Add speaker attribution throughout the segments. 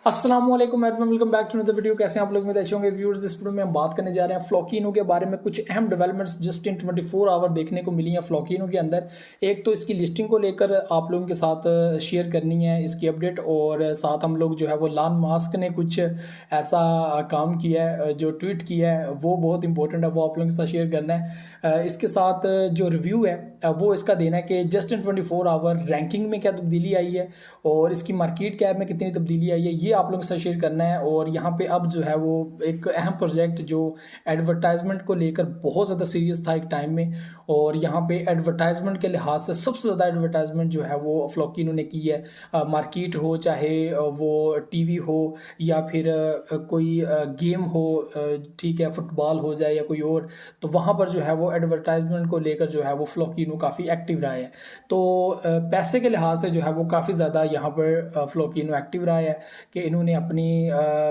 Speaker 1: अस्सलाम वालेकुम everyone, welcome back to another video. कैसे हैं आप लोग? में अच्छे होंगे व्यूअर्स। इस वीडियो में हम बात करने जा रहे हैं फ्लोकिनो के बारे में। कुछ अहम डेवलपमेंट्स जस्ट इन 24 आवर देखने को मिली हैं फ्लोकिनो के अंदर। एक तो इसकी लिस्टिंग को लेकर आप लोगों के साथ शेयर करनी है इसकी अपडेट, और साथ हम लोग जो है वो लॉन मस्क ने कुछ ऐसा काम किया है, जो ट्वीट किया है वो बहुत इंपॉर्टेंट है, वो आप लोगों के साथ शेयर करना है। इसके साथ जो रिव्यू है वो इसका देना है कि जस्ट इन 24 आवर रैंकिंग में क्या तब्दीली आई है और इसकी मार्केट कैप में कितनी तब्दीली आई है, ये आप लोगों के साथ शेयर करना है। और यहाँ पे अब जो है वो एक अहम प्रोजेक्ट जो एडवर्टाइजमेंट को लेकर बहुत ज़्यादा सीरियस था एक टाइम में, और यहाँ पे एडवर्टाइजमेंट के लिहाज से सबसे ज़्यादा एडवर्टाइजमेंट जो है वो फ्लोकिनो ने की है। मार्केट हो, चाहे वो टीवी हो या फिर कोई गेम हो, ठीक है, फुटबॉल हो जाए या कोई और, तो वहाँ पर जो है वो एडवर्टाइजमेंट को लेकर जो है वो फ्लोकिनो काफ़ी एक्टिव रहा है। तो पैसे के लिहाज से जो है वो काफ़ी ज़्यादा यहाँ पर फ्लोकिनो एक्टिव रहा है कि इन्होंने अपनी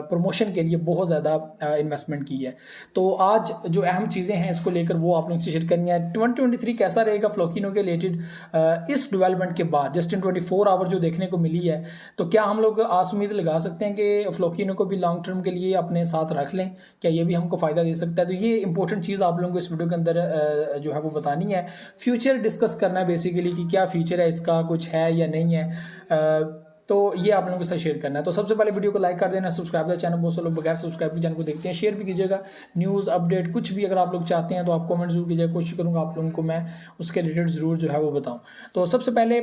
Speaker 1: प्रमोशन के लिए बहुत ज़्यादा इन्वेस्टमेंट की है। तो आज जो अहम चीज़ें हैं इसको लेकर वो आप लोगों से शेयर करनी है। 2023 कैसा रहेगा फ्लोकिनो के रिलेटेड इस डेवलपमेंट के बाद जस्ट इन 24 आवर जो देखने को मिली है, तो क्या हम लोग आस उम्मीद लगा सकते हैं कि फ्लोकिनो को भी लॉन्ग टर्म के लिए अपने साथ रख लें? क्या ये भी हमको फ़ायदा दे सकता है? तो ये इंपॉर्टेंट चीज़ आप लोगों को इस वीडियो के अंदर जो है वो बतानी है। फ्यूचर डिस्कस करना है बेसिकली कि क्या फ्यूचर है इसका, कुछ है या नहीं है। तो ये आप लोगों के साथ शेयर करना है। तो सबसे पहले वीडियो को लाइक कर देना, सब्सक्राइब कर चैनल। बहुत से लोग बगैर सब्सक्राइब के चैनल को देखते हैं, शेयर भी कीजिएगा। न्यूज़ अपडेट कुछ भी अगर आप लोग चाहते हैं तो आप कमेंट जरूर कीजिएगा, कोशिश करूंगा आप लोगों को मैं उसके रिलेटेड ज़रूर जो है वो बताऊं। तो सबसे पहले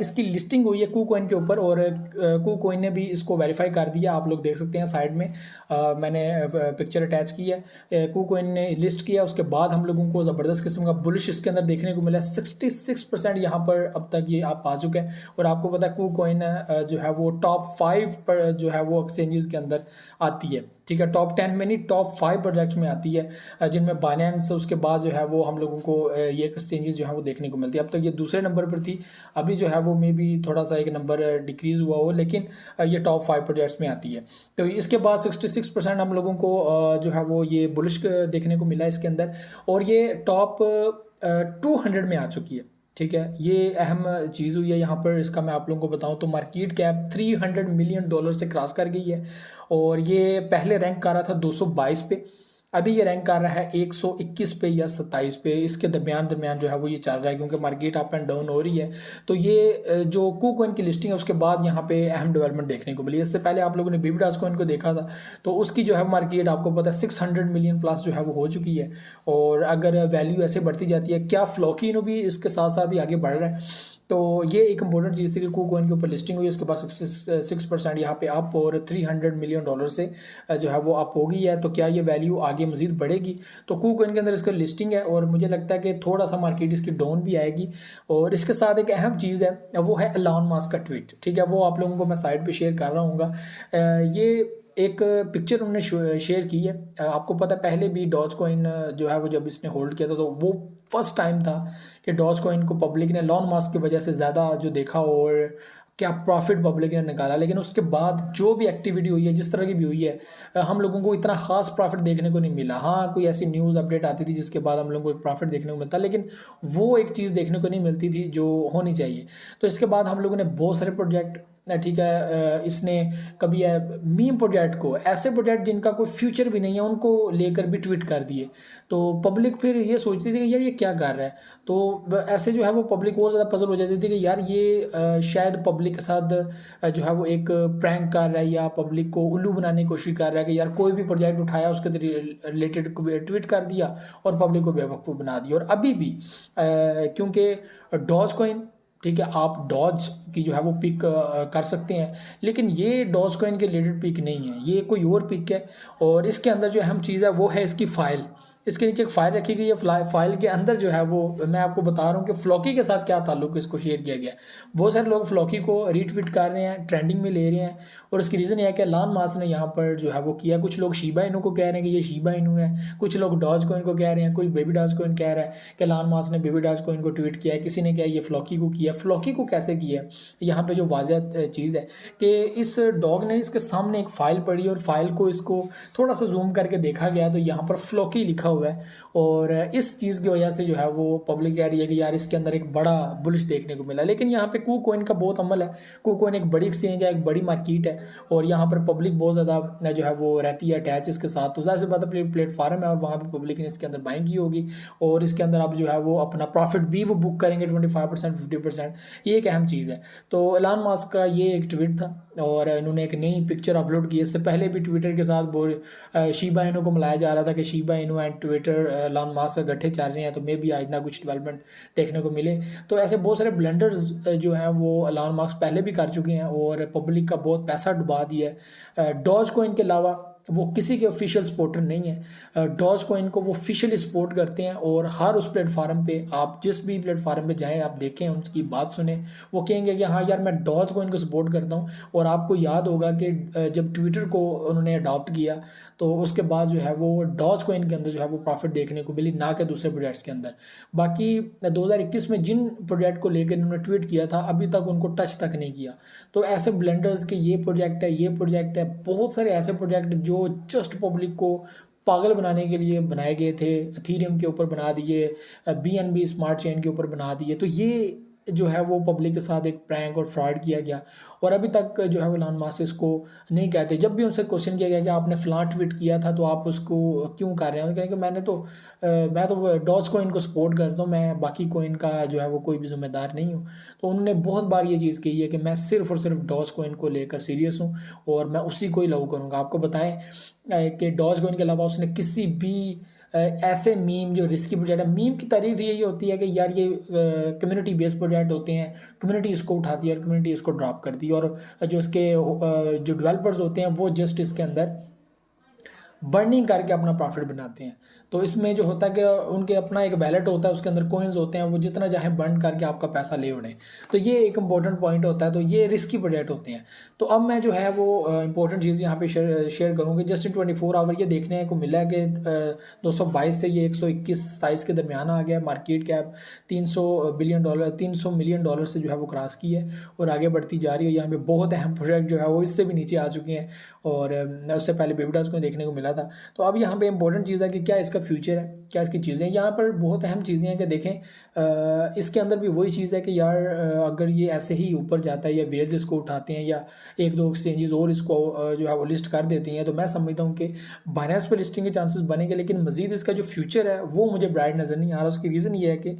Speaker 1: इसकी लिस्टिंग हुई है KuCoin के ऊपर, और KuCoin ने भी इसको वेरीफाई कर दिया। आप लोग देख सकते हैं साइड में मैंने पिक्चर अटैच की है। KuCoin ने लिस्ट किया, उसके बाद हम लोगों को ज़बरदस्त किस्म का बुलिश इसके अंदर देखने को मिला। 66% यहाँ पर अब तक ये आप आ चुके हैं। और आपको पता है KuCoin जो है वो टॉप 5 पर जो है वो एक्सचेंजेस के अंदर आती है, ठीक है। टॉप 10 में नहीं, टॉप 5 प्रोजेक्ट्स में आती है, जिनमें बाइनेंस, उसके बाद जो है वो हम लोगों को ये एक्सचेंजेस जो है वो देखने को मिलती है। अब तक ये दूसरे नंबर पर थी, अभी जो है वो मे भी थोड़ा सा एक नंबर डिक्रीज हुआ हो, लेकिन ये टॉप 5 प्रोजेक्ट्स में आती है। तो इसके बाद 66% हम लोगों को जो है वो ये बुलिश देखने को मिला इसके अंदर, और ये टॉप 200 में आ चुकी है, ठीक है। ये अहम चीज़ हुई है यहाँ पर। इसका मैं आप लोगों को बताऊँ तो मार्केट कैप $300 मिलियन से क्रॉस कर गई है, और ये पहले रैंक कर रहा था 222 पे, अभी ये रैंक कर रहा है 121 पे या 27 पे। इसके दरमियान जो है वो ये चल रहा है, क्योंकि मार्केट अप एंड डाउन हो रही है। तो ये जो KuCoin की लिस्टिंग है उसके बाद यहाँ पे अहम डेवलपमेंट देखने को मिली। इससे पहले आप लोगों ने BBDogeCoin को देखा था, तो उसकी जो है मार्केट आपको पता है 600 मिलियन प्लस जो है वो हो चुकी है। और अगर वैल्यू ऐसे बढ़ती जाती है, क्या फ्लोकिनो भी इसके साथ साथ ही आगे बढ़ रहा है? तो ये एक इंपॉर्टेंट चीज़ थी कि KuCoin के ऊपर लिस्टिंग हुई, उसके बाद 66% यहाँ पे अप, और $300 मिलियन से जो है वो अप हो गई है। तो क्या ये वैल्यू आगे मजीद बढ़ेगी? तो KuCoin के अंदर इसका लिस्टिंग है, और मुझे लगता है कि थोड़ा सा मार्केट इसकी डाउन भी आएगी। और इसके साथ एक अहम चीज़ है, वो है एलन मस्क का ट्वीट, ठीक है। वो आप लोगों को मैं साइड पर शेयर कर रहा हूँ। ये एक पिक्चर उन्होंने शेयर की है। आपको पता है पहले भी डॉजकॉइन जो है वो जब इसने होल्ड किया था, तो वो फर्स्ट टाइम था कि डॉजकॉइन को पब्लिक ने एलन मस्क की वजह से ज़्यादा जो देखा और क्या प्रॉफिट पब्लिक ने निकाला। लेकिन उसके बाद जो भी एक्टिविटी हुई है, जिस तरह की भी हुई है, हम लोगों को इतना खास प्रॉफिट देखने को नहीं मिला। हाँ, कोई ऐसी न्यूज़ अपडेट आती थी जिसके बाद हम लोगों को एक प्रॉफिट देखने को मिलता, लेकिन वो एक चीज़ देखने को नहीं मिलती थी जो होनी चाहिए। तो इसके बाद हम लोगों ने बहुत सारे प्रोजेक्ट, ठीक है, इसने कभी मीम प्रोजेक्ट को, ऐसे प्रोजेक्ट जिनका कोई फ्यूचर भी नहीं है, उनको लेकर भी ट्वीट कर दिए। तो पब्लिक फिर ये सोचती थी कि यार ये क्या कर रहा है। तो ऐसे जो है वो पब्लिक और ज़्यादा पजल हो जाती थी कि यार ये शायद पब्लिक के साथ जो है वो एक प्रैंक कर रहा है, या पब्लिक को उल्लू बनाने की कोशिश कर रहा है कि यार कोई भी प्रोजेक्ट उठाया उसके रिलेटेड ट्वीट कर दिया और पब्लिक को बेवकूफ़ बना दिया। और अभी भी क्योंकि डॉजकॉइन, ठीक है, आप डॉज की जो है वो पिक कर सकते हैं, लेकिन ये डॉजकॉइन के रिलेटेड पिक नहीं है, ये कोई और पिक है। और इसके अंदर जो अहम चीज़ है वो है इसकी फ़ाइल। इसके नीचे एक फ़ाइल रखी गई है, फाइल के अंदर जो है वो मैं आपको बता रहा हूँ कि फ्लॉकी के साथ क्या ताल्लुक इसको शेयर किया गया है। बहुत सारे लोग फ्लॉकी को रीट्वीट कर रहे हैं, ट्रेंडिंग में ले रहे हैं, और इसकी रीज़न यह है कि एलन मस्क ने यहाँ पर जो है वो किया। कुछ लोग शिबा इनू को कह रहे हैं कि ये शिबा इनू है, कुछ लोग डॉजकॉइन को कह रहे हैं, कोई BBDogeCoin कह रहा है कि एलन मस्क ने BBDogeCoin को ट्वीट किया है, किसी ने कहा ये फ्लॉकी को किया। फ्लॉकी को कैसे किया? यहाँ पर जो वाज़ह चीज़ है कि इस डॉग ने इसके सामने एक फ़ाइल पड़ी, और फाइल को इसको थोड़ा सा जूम करके देखा गया तो यहाँ पर फ्लॉकी लिखा हुआ है, और इस चीज़ की वजह से जो है वो पब्लिक कह रही है कि यार इसके अंदर एक बड़ा बुलिश देखने को मिला। लेकिन यहाँ पे KuCoin का बहुत अमल है। KuCoin एक बड़ी एक्सचेंज है, एक बड़ी मार्केट है, और यहाँ पर पब्लिक बहुत ज़्यादा जो है वो रहती है अटैच इसके साथ। तो ज़ाहिर सी बात है प्लेटफॉर्म है और वहाँ पर पब्लिक ने इसके अंदर बाइंग की होगी, और इसके अंदर आप जो है वो अपना प्रॉफिट भी वो बुक करेंगे 25% 50%। ये एक अहम चीज़ है। तो एलन मस्क का ये एक ट्वीट था, और इन्होंने एक नई पिक्चर अपलोड की। इससे पहले भी ट्विटर के साथ शिबा इनू को मिलाया जा रहा था कि Shiba Inu and Twitter Elon Musk गड्ढे चल रहे हैं, तो मे भी आज ना कुछ डेवलपमेंट देखने को मिले। तो ऐसे बहुत सारे ब्लेंडर्स जो हैं वो एलन मस्क पहले भी कर चुके हैं और पब्लिक का बहुत पैसा डुबा दिया है। डॉज कॉइन के अलावा वो किसी के ऑफिशियल सपोर्टर नहीं है। डॉज कॉइन को वो ऑफिशियली सपोर्ट करते हैं, और हर उस प्लेटफॉर्म पे आप जिस भी प्लेटफॉर्म पे जाएं आप देखें, उनकी बात सुने, वो कहेंगे कि हाँ यार मैं डॉज कॉइन को सपोर्ट करता हूँ। और आपको याद होगा कि जब ट्विटर को उन्होंने अडॉप्ट किया तो उसके बाद जो है वो डॉज कॉइन के अंदर जो है वो प्रॉफिट देखने को मिली, ना कि दूसरे प्रोजेक्ट्स के अंदर। बाकी 2021 में जिन प्रोजेक्ट को लेकर इन्होंने ट्वीट किया था अभी तक उनको टच तक नहीं किया। तो ऐसे ब्लेंडर्स के ये प्रोजेक्ट है, ये प्रोजेक्ट है, बहुत सारे ऐसे प्रोजेक्ट जो जस्ट पब्लिक को पागल बनाने के लिए बनाए गए थे, एथेरियम के ऊपर बना दिए, BNB स्मार्ट चेन के ऊपर बना दिए। तो ये जो है वो पब्लिक के साथ एक प्रैंक और फ्रॉड किया गया, और अभी तक जो है वो एलन मस्क इसको नहीं कहते। जब भी उनसे क्वेश्चन किया गया कि आपने फलां ट्वीट किया था तो आप उसको क्यों कर रहे हैं, कहेंगे मैं तो डॉज कॉइन को सपोर्ट करता हूँ, मैं बाकी कॉइन का जो है वो कोई भी जिम्मेदार नहीं हूँ। तो उन्होंने बहुत बार ये चीज़ कही है कि मैं सिर्फ और सिर्फ डॉज कॉइन को लेकर सीरियस हूँ और मैं उसी को ही लव करूँगा। आपको बताएं कि डॉज कॉइन के अलावा उसने किसी भी ऐसे मीम जो रिस्की प्रोजेक्ट है, मीम की तारीफ यही होती है कि यार ये कम्युनिटी बेस्ड प्रोजेक्ट होते हैं, कम्युनिटी इसको उठाती है और कम्युनिटी इसको ड्रॉप करती है, और जो इसके जो डेवलपर्स होते हैं वो जस्ट इसके अंदर बर्निंग करके अपना प्रॉफिट बनाते हैं। तो इसमें जो होता है कि उनके अपना एक वैलेट होता है, उसके अंदर कॉइन्स होते हैं, वो जितना चाहे बर्न करके आपका पैसा ले उड़ें। तो ये एक इंपॉर्टेंट पॉइंट होता है। तो ये रिस्की प्रोजेक्ट होते हैं। तो अब मैं जो है वो इंपॉर्टेंट चीज़ यहाँ पे शेयर करूँगी। जस्ट इन 24 आवर ये देखने को मिला है कि 222 से ये 121-27 के दरमियान आ गया। मार्केट कैप $300 मिलियन से जो है वो क्रॉस की है और आगे बढ़ती जा रही है। यहाँ पे बहुत अहम प्रोजेक्ट जो है वो इससे भी नीचे आ चुके हैं, और उससे पहले बेबीडास को देखने को मिला था। तो अब यहाँ पे इंपॉर्टेंट चीज़ है कि क्या इसका फ्यूचर है, क्या इसकी चीज़ें। यहाँ पर बहुत अहम चीज़ें हैं कि देखें इसके अंदर भी वही चीज़ है कि यार अगर ये ऐसे ही ऊपर जाता है या वेल्स इसको उठाते हैं या एक दो एक्सचेंजेस और इसको जो है वो लिस्ट कर देती हैं, तो मैं समझता हूँ कि बाइनेंस पर लिस्टिंग के चांसेस बनेंगे। लेकिन मजीद इसका जो फ्यूचर है वो मुझे ब्राइट नज़र नहीं आ रहा। उसकी रीज़न ये है कि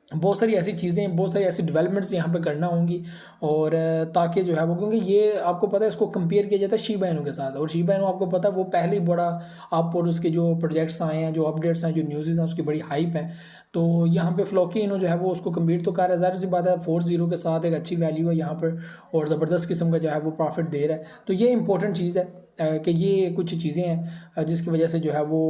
Speaker 1: बहुत सारी ऐसी चीज़ें, बहुत सारी ऐसी डेवलपमेंट्स यहाँ पे करना होंगी, और ताकि जो है वो, क्योंकि ये आपको पता है इसको कंपेयर किया जाता है शिबा इनू के साथ, और शिबा इनू आपको पता है वो पहले ही बड़ा आप, और उसके जो प्रोजेक्ट्स आए हैं, जो अपडेट्स हैं, जो न्यूज़ हैं, उसकी बड़ी हाइप है। तो यहाँ पे फ्लॉकी इनू जो है वो उसको कम्पीट तो कर रहा है, ज़ाहिर सी बात है 40 के साथ एक अच्छी वैल्यू है यहाँ पर, और ज़बरदस्त किस्म का जो है वो प्रॉफिट दे रहा है। तो ये इंपॉर्टेंट चीज़ है कि ये कुछ चीज़ें हैं जिसकी वजह से जो है वो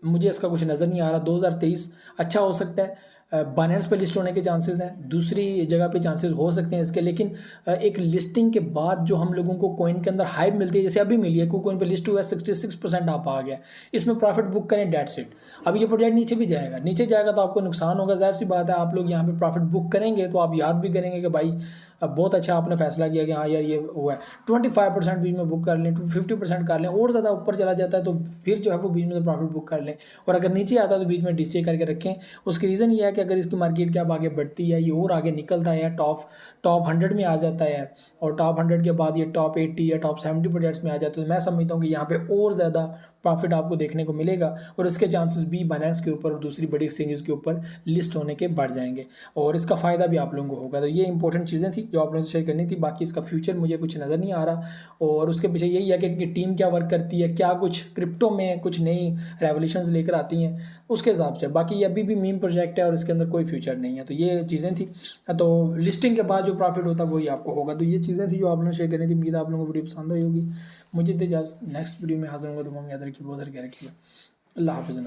Speaker 1: मुझे इसका कुछ नज़र नहीं आ रहा। 2023 अच्छा हो सकता है, बाइनेंस पे लिस्ट होने के चांसेस हैं, दूसरी जगह पे चांसेस हो सकते हैं इसके। लेकिन एक लिस्टिंग के बाद जो हम लोगों को कॉइन के अंदर हाइप मिलती है, जैसे अभी मिली है, कॉइन पे लिस्ट हुआ है 66% आप आ गया, इसमें प्रॉफिट बुक करें, डेट्स इट। अब ये प्रोजेक्ट नीचे भी जाएगा, नीचे जाएगा तो आपको नुकसान होगा, जाहिर सी बात है। आप लोग यहाँ पे प्रॉफिट बुक करेंगे तो आप याद भी करेंगे कि भाई अब बहुत अच्छा आपने फैसला किया कि हाँ यार ये हुआ है। 25% बीच में बुक कर लें, 50% कर लें, और ज़्यादा ऊपर चला जाता है तो फिर जो है वो बीच में से प्रॉफिट बुक कर लें, और अगर नीचे आता है तो बीच में DCA करके रखें। उसकी रीज़न ये है कि अगर इसकी मार्केट कैप आगे बढ़ती है, ये और आगे निकलता है, टॉप 100 में आ जाता है, और टॉप 100 के बाद ये टॉप 80 या टॉप 70 प्रोजेक्ट्स में आ जाता है, तो मैं समझता हूँ कि यहाँ पे और ज़्यादा प्रॉफिट आपको देखने को मिलेगा, और इसके चांसेस भी बाइनेंस के ऊपर और दूसरी बड़ी एक्सचेंजेस के ऊपर लिस्ट होने के बढ़ जाएंगे, और इसका फ़ायदा भी आप लोगों को होगा। तो ये इंपॉर्टेंट चीज़ें थी जो आप लोगों से शेयर करनी थी। बाकी इसका फ्यूचर मुझे कुछ नज़र नहीं आ रहा, और उसके पीछे यही है कि इनकी टीम क्या वर्क करती है, क्या कुछ क्रिप्टो में कुछ नई रेवोल्यूशंस लेकर आती हैं, उसके हिसाब से। बाकी ये अभी भी मीम प्रोजेक्ट है और इसके अंदर कोई फ्यूचर नहीं है। तो ये चीज़ें थी। तो लिस्टिंग के बाद जो प्रॉफिट होता है वही आपको होगा। तो ये चीज़ें थी जो आप लोगों ने शेयर करनी थी। उम्मीद है आप लोगों को वीडियो पसंद आई होगी। मुझे तो नेक्स्ट वीडियो में हाजिर होंगे, तो याद रखिए, बहुत सारे कह रखिएगा। अल्लाह हाफ़िज़।